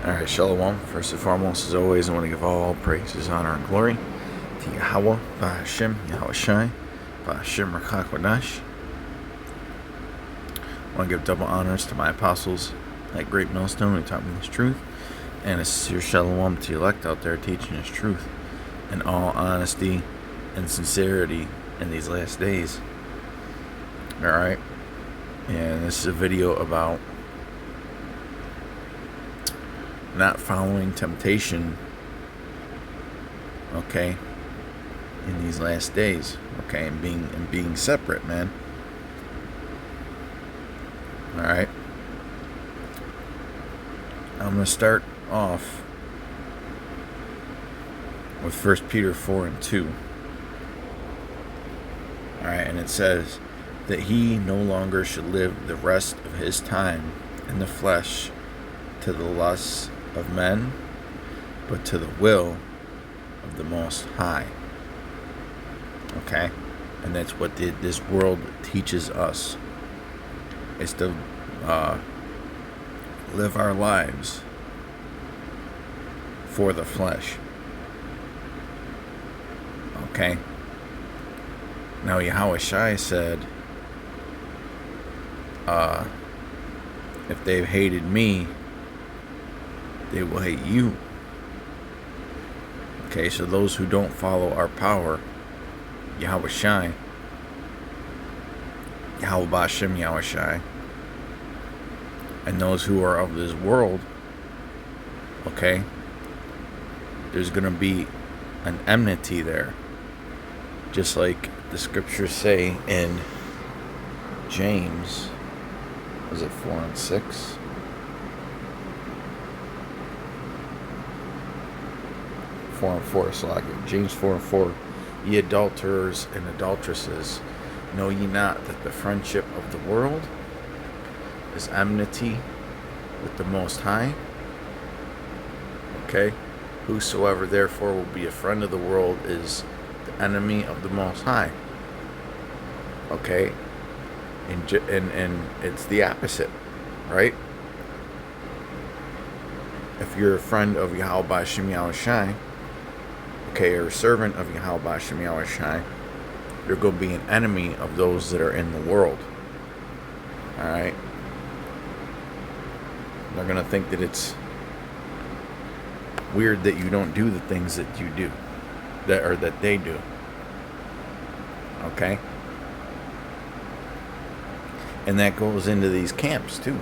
Alright, Shalom. First and foremost, as always, I want to give all praises, honor, and glory to Yahweh, Ba'Hashem, Yahweh Shai, Ba'Hashem, Rakak Wadash. I want to give double honors to my apostles at Great Millstone who taught me this truth, and a sincere Shalom to the elect out there teaching this truth in all honesty and sincerity in these last days. Alright, and this is a video about not following temptation, okay, in these last days, okay, and being separate, man. All right, I'm gonna start off with 1 Peter 4:2. All right, and it says that he no longer should live the rest of his time in the flesh to the lusts of men, but to the will of the Most High. Okay, and that's what this world teaches us, is to live our lives for the flesh. Okay, now Yahweh Shai said, if they've hated me, they will hate you. Okay, so those who don't follow our power, Yahweh Shai, Yahweh Ba'Hashem, Yahweh Shai, and those who are of this world, okay, there's going to be an enmity there. Just like the scriptures say in James, was it 4:6? James 4:4. Ye adulterers and adulteresses, know ye not that the friendship of the world is enmity with the Most High? Okay, whosoever therefore will be a friend of the world is the enemy of the Most High. Okay, and it's the opposite, right? If you're a friend of Yahweh Ba'Hashem, Yahweh Shai, okay, or a servant of Yahweh Ba'Hashem, Yahweh Shai, you're going to be an enemy of those that are in the world. Alright? They're going to think that it's weird that you don't do the things that you do, that they do. Okay? And that goes into these camps too.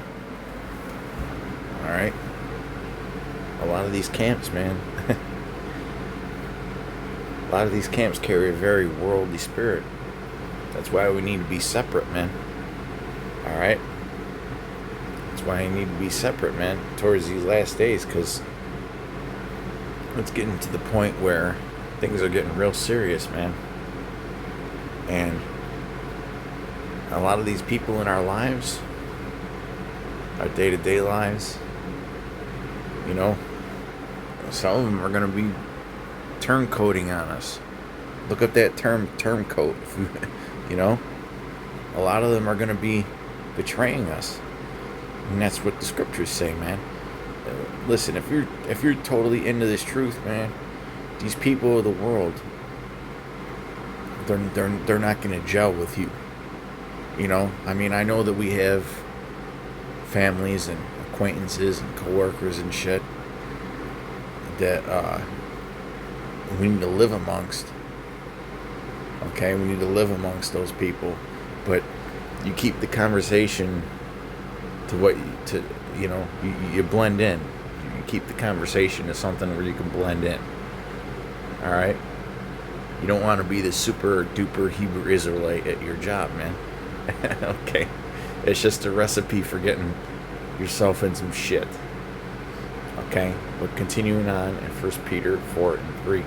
Alright? A lot of these camps, man. A lot of these camps carry a very worldly spirit. That's why we need to be separate, man. Alright? That's why I need to be separate, man, towards these last days, because it's getting to the point where things are getting real serious, man. And a lot of these people in our lives, our day-to-day lives, you know, some of them are going to be turncoating on us. Look at that turncoat. You know, a lot of them are going to be betraying us, and that's what the scriptures say, man. Listen, if you're totally into this truth, man, these people of the world, they're not going to gel with you. You know, I mean, I know that we have families and acquaintances and coworkers and shit that we need to live amongst. Okay, we need to live amongst those people, but you keep the conversation to you blend in. You keep the conversation to something where you can blend in. All right, you don't want to be the super duper Hebrew Israelite at your job, man. Okay, it's just a recipe for getting yourself in some shit. Okay, but continuing on in 1 Peter 4:3.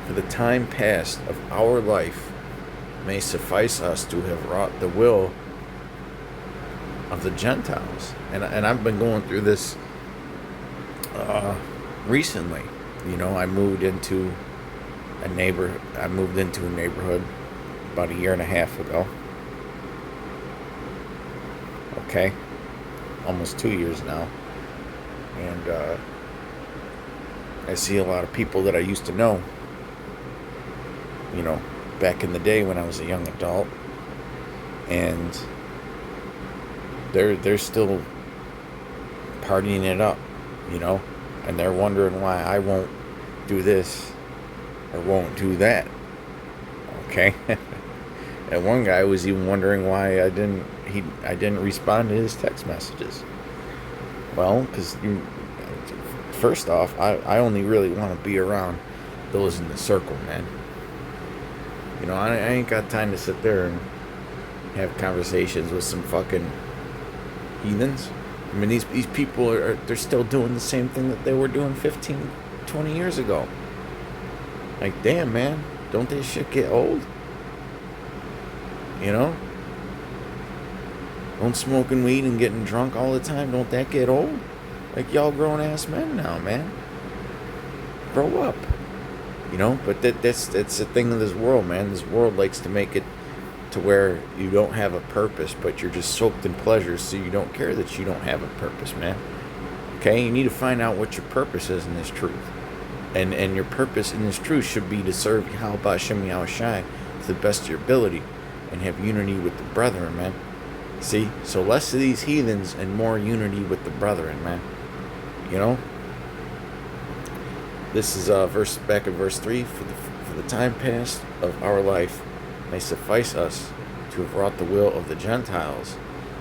For the time past of our life may suffice us to have wrought the will of the Gentiles. And I've been going through this recently. You know, I moved into a neighborhood about a year and a half ago. Okay, almost 2 years now. And I see a lot of people that I used to know, you know, back in the day when I was a young adult, and they're still partying it up, you know, and they're wondering why I won't do this or won't do that. Okay. And one guy was even wondering why I didn't respond to his text messages. Well, because first off, I only really want to be around those in the circle, man. You know, I ain't got time to sit there and have conversations with some fucking heathens. I mean, these people they're still doing the same thing that they were doing 15, 20 years ago. Like, damn, man, don't this shit get old? You know? Don't smoking weed and getting drunk all the time, don't that get old? Like, y'all grown ass men now, man. Grow up. You know, but that's the thing of this world, man. This world likes to make it to where you don't have a purpose, but you're just soaked in pleasure, so you don't care that you don't have a purpose, man. Okay? You need to find out what your purpose is in this truth. And your purpose in this truth should be to serve Yahweh Hashem Yahushai to the best of your ability and have unity with the brethren, man. See? So less of these heathens and more unity with the brethren, man. You know? This is back in verse 3. For the time past of our life may suffice us to have wrought the will of the Gentiles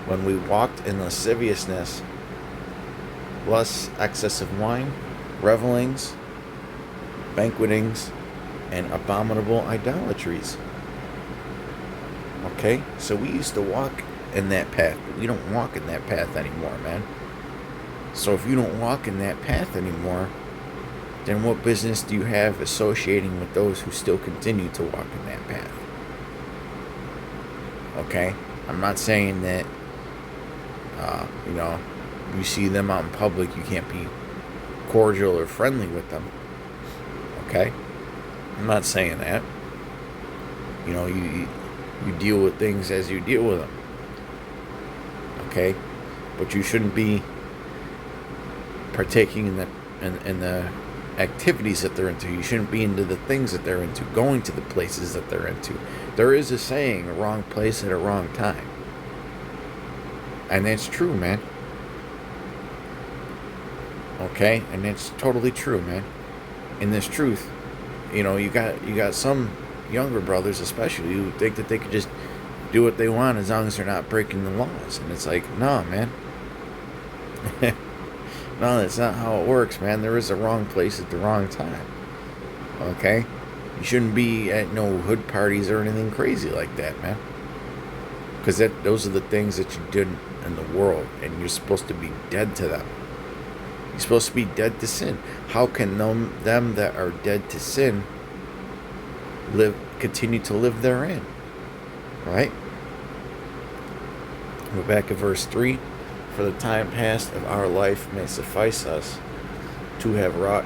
when we walked in lasciviousness, lusts, excess of wine, revelings, banquetings, and abominable idolatries. Okay? So we used to walk in that path, but we don't walk in that path anymore, man. So if you don't walk in that path anymore, then what business do you have associating with those who still continue to walk in that path? Okay? I'm not saying that, you know, you see them out in public, you can't be cordial or friendly with them. Okay? I'm not saying that. You know, you deal with things as you deal with them. Okay? But you shouldn't be partaking in the activities that they're into. You shouldn't be into the things that they're into, going to the places that they're into. There is a saying, a wrong place at a wrong time. And that's true, man. Okay? And that's totally true, man. In this truth, you know, you got some younger brothers especially who think that they could just do what they want as long as they're not breaking the laws. And it's like, no, man. No, that's not how it works, man. There is a wrong place at the wrong time. Okay? You shouldn't be at no hood parties or anything crazy like that, man. Because those are the things that you did in the world, and you're supposed to be dead to them. You're supposed to be dead to sin. How can them that are dead to sin continue to live therein? Right? Go back to verse 3. For the time past of our life may suffice us to have wrought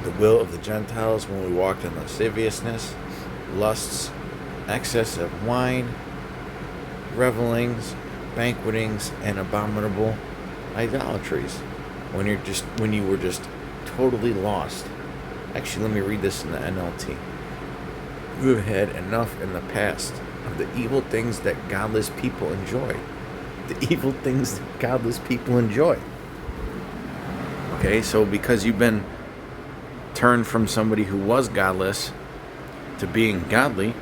the will of the Gentiles when we walked in lasciviousness, lusts, excess of wine, revelings, banquetings, and abominable idolatries. When you were just totally lost. Actually, let me read this in the NLT. You have had enough in the past of the evil things that godless people enjoy. The evil things that godless people enjoy. Okay, so because you've been turned from somebody who was godless to being godly,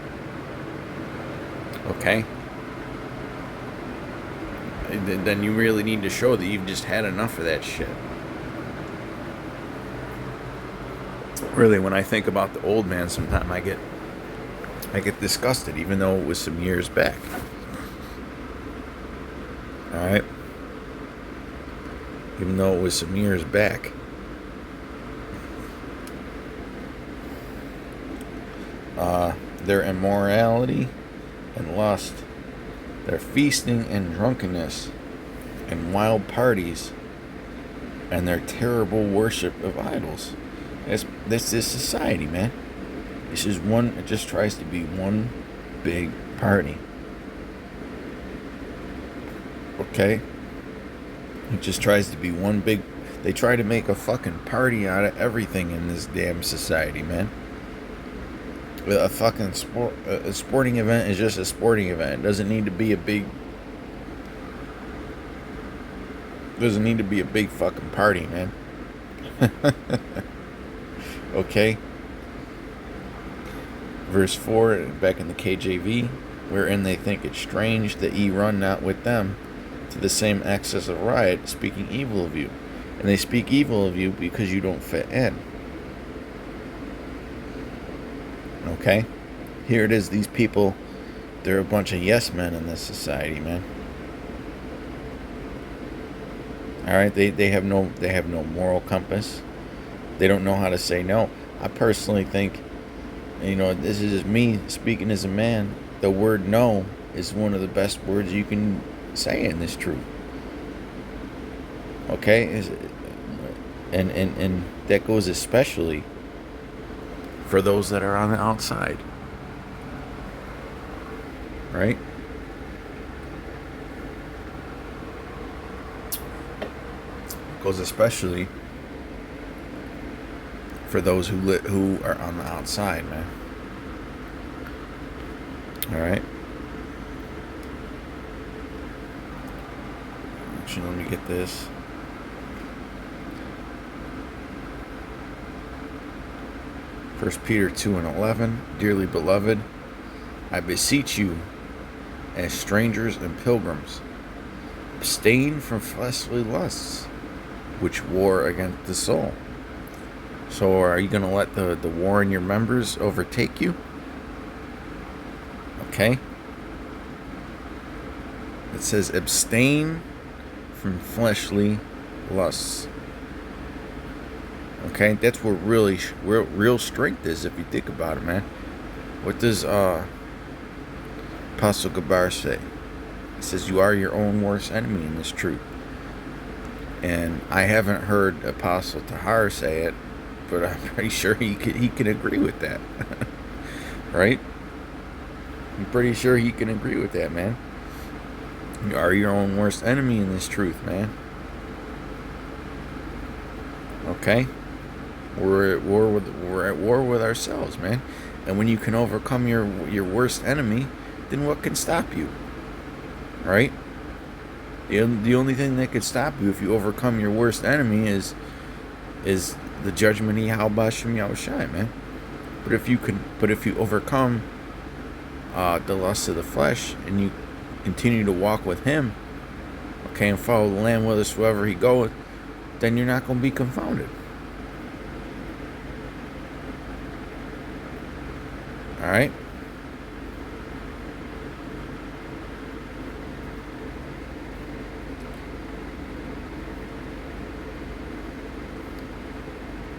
okay, then you really need to show that you've just had enough of that shit. Really, when I think about the old man, sometimes I get disgusted, even though it was some years back. Alright? Even though it was some years back. Their immorality and lust, their feasting and drunkenness, and wild parties, and their terrible worship of idols. That's this society, man. It just tries to be one big party. Okay? It just tries to be one big. They try to make a fucking party out of everything in this damn society, man. A fucking a sporting event is just a sporting event. It doesn't need to be a big. Doesn't need to be a big fucking party, man. Okay. Verse 4, back in the KJV, wherein they think it strange that ye run not with them to the same excess of riot, speaking evil of you. And they speak evil of you because you don't fit in. Okay? Here it is, these people, they're a bunch of yes men in this society, man. Alright, they have no moral compass. They don't know how to say no. I personally think, this is just me speaking as a man, the word no is one of the best words you can say in this truth. Okay? And that goes especially for those that are on the outside. Right? Goes especially for those who are on the outside, man. All right. Actually, let me get this. First Peter 2:11. Dearly beloved, I beseech you, as strangers and pilgrims, abstain from fleshly lusts, which war against the soul. So are you going to let the war in your members overtake you? Okay. It says abstain from fleshly lusts. Okay, that's where really real strength is, if you think about it, man. What does Apostle Gabar say? It says you are your own worst enemy in this truth. And I haven't heard Apostle Tahar say it, but I'm pretty sure he can agree with that. Right? I'm pretty sure he can agree with that, man. You are your own worst enemy in this truth, man. Okay? We're at war with ourselves, man. And when you can overcome your worst enemy, then what can stop you? Right? The only thing that could stop you if you overcome your worst enemy is the judgment of Yahweh Shem Yahushai, man. But if you overcome the lust of the flesh and you continue to walk with Him, okay, and follow the Lamb whithersoever He goeth, then you're not going to be confounded. All right.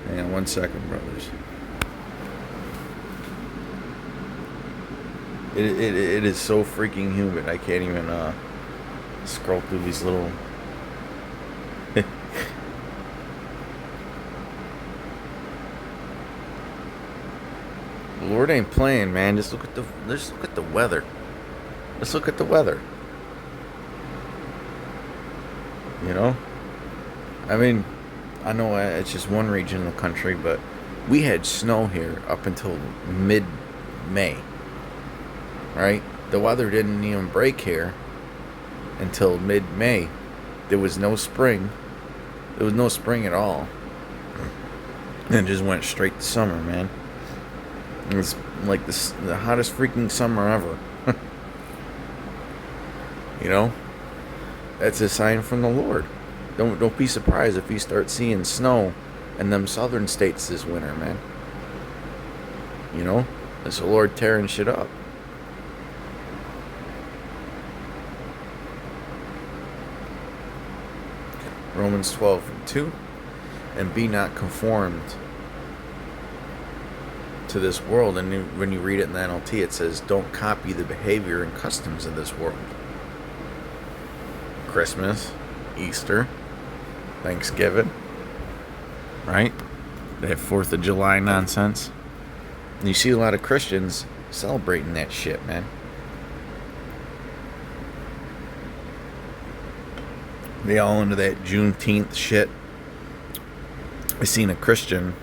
Hang on 1 second, brothers. It is so freaking humid. I can't even scroll through these little. The Lord ain't playing, man. Just look at the weather. Let's look at the weather. I mean, I know it's just one region in the country, but we had snow here up until mid-May. Right? The weather didn't even break here until mid-May. There was no spring. There was no spring at all. And it just went straight to summer, man. It was like the hottest freaking summer ever. That's a sign from the Lord. Don't be surprised if you start seeing snow in them southern states this winter, man. It's the Lord tearing shit up. Romans 12:2, and be not conformed to this world. And when you read it in the NLT, it says, don't copy the behavior and customs of this world. Christmas, Easter, Thanksgiving, right? They have 4th of July nonsense. And you see a lot of Christians celebrating that shit, man. They all into that Juneteenth shit. I seen a Christian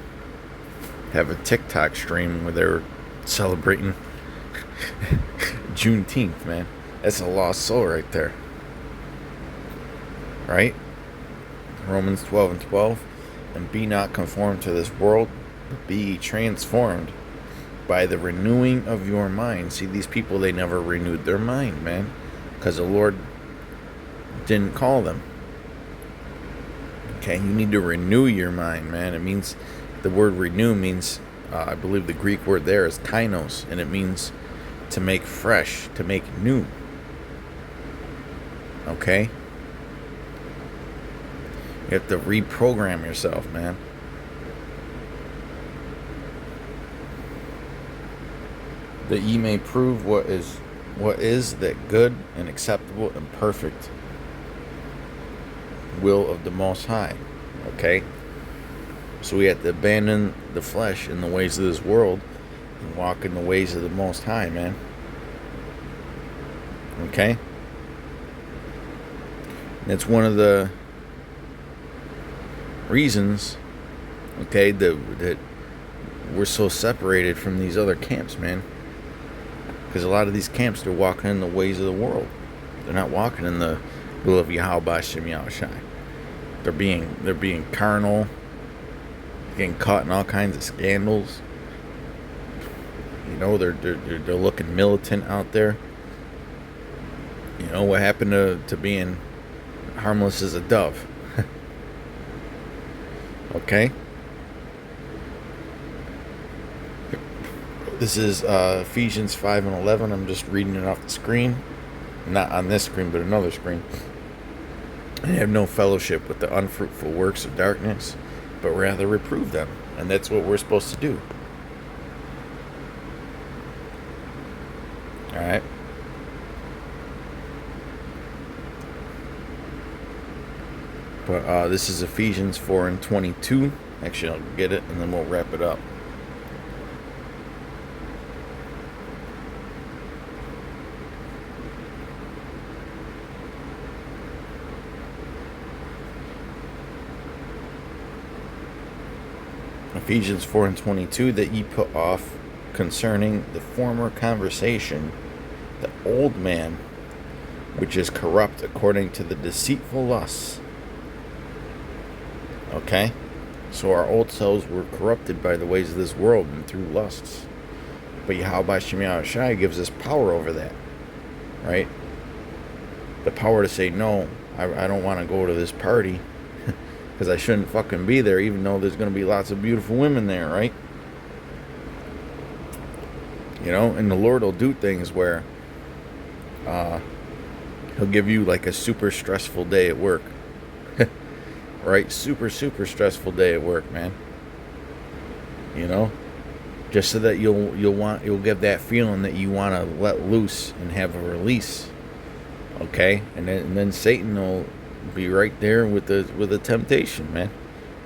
have a TikTok stream where they're celebrating Juneteenth, man. That's a lost soul right there. Right? Romans 12:12. And be not conformed to this world, but be ye transformed by the renewing of your mind. See, these people, they never renewed their mind, man. Because the Lord didn't call them. Okay, you need to renew your mind, man. It means, the word renew means, I believe the Greek word there is kainos, and it means to make fresh, to make new. Okay? You have to reprogram yourself, man. That ye may prove what is that good and acceptable and perfect will of the Most High. Okay? So we have to abandon the flesh and the ways of this world and walk in the ways of the Most High, man. Okay? That's one of the reasons, okay, that we're so separated from these other camps, man. Because a lot of these camps, they're walking in the ways of the world. They're not walking in the will of Yahweh Shem Yahushai. They're being carnal, getting caught in all kinds of scandals. You know, they're looking militant out there. You know what happened to being harmless as a dove? Okay. This is Ephesians 5:11. I'm just reading it off the screen. Not on this screen, but another screen. And have no fellowship with the unfruitful works of darkness, but rather reprove them. And that's what we're supposed to do. Alright. But this is Ephesians 4:22. Actually, I'll get it and then we'll wrap it up. Ephesians 4:22, that ye put off concerning the former conversation the old man, which is corrupt according to the deceitful lusts. Okay? So our old selves were corrupted by the ways of this world and through lusts. But Yahweh Shem Yahushai gives us power over that. Right? The power to say, no, I don't want to go to this party. Because I shouldn't fucking be there, even though there's going to be lots of beautiful women there, right? You know, and the Lord will do things where He'll give you like a super stressful day at work. Right? Super stressful day at work, man. You know? Just so that you'll get that feeling that you want to let loose and have a release. Okay? And then Satan will be right there with the temptation, man.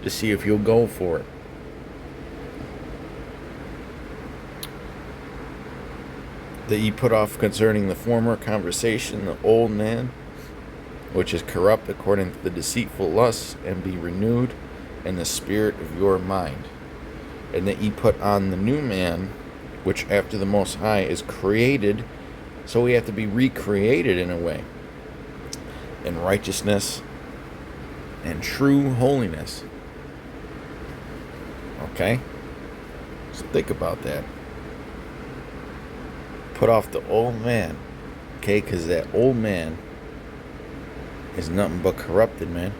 To see if you'll go for it. That ye put off concerning the former conversation the old man, which is corrupt according to the deceitful lusts, and be renewed in the spirit of your mind. And that ye put on the new man, which after the Most High is created. So we have to be recreated in a way. In righteousness and true holiness. Okay? So think about that. Put off the old man. Okay? Because that old man is nothing but corrupted, man.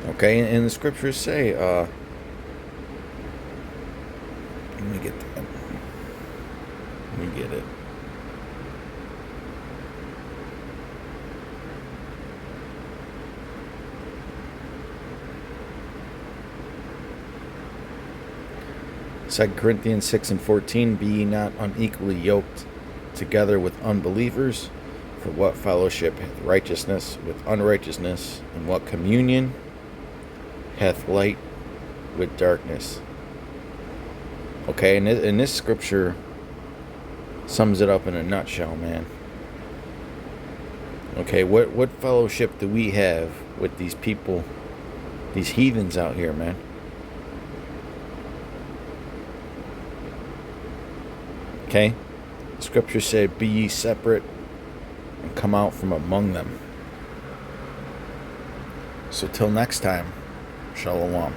Okay? And the scriptures say, let me get that. Let me get it. Second Corinthians 6:14, be ye not unequally yoked together with unbelievers, for what fellowship hath righteousness with unrighteousness, and what communion hath light with darkness. Okay, and this scripture sums it up in a nutshell, man. Okay, what fellowship do we have with these people, these heathens out here, man? Okay? Scripture said, be ye separate and come out from among them. So till next time, shalom.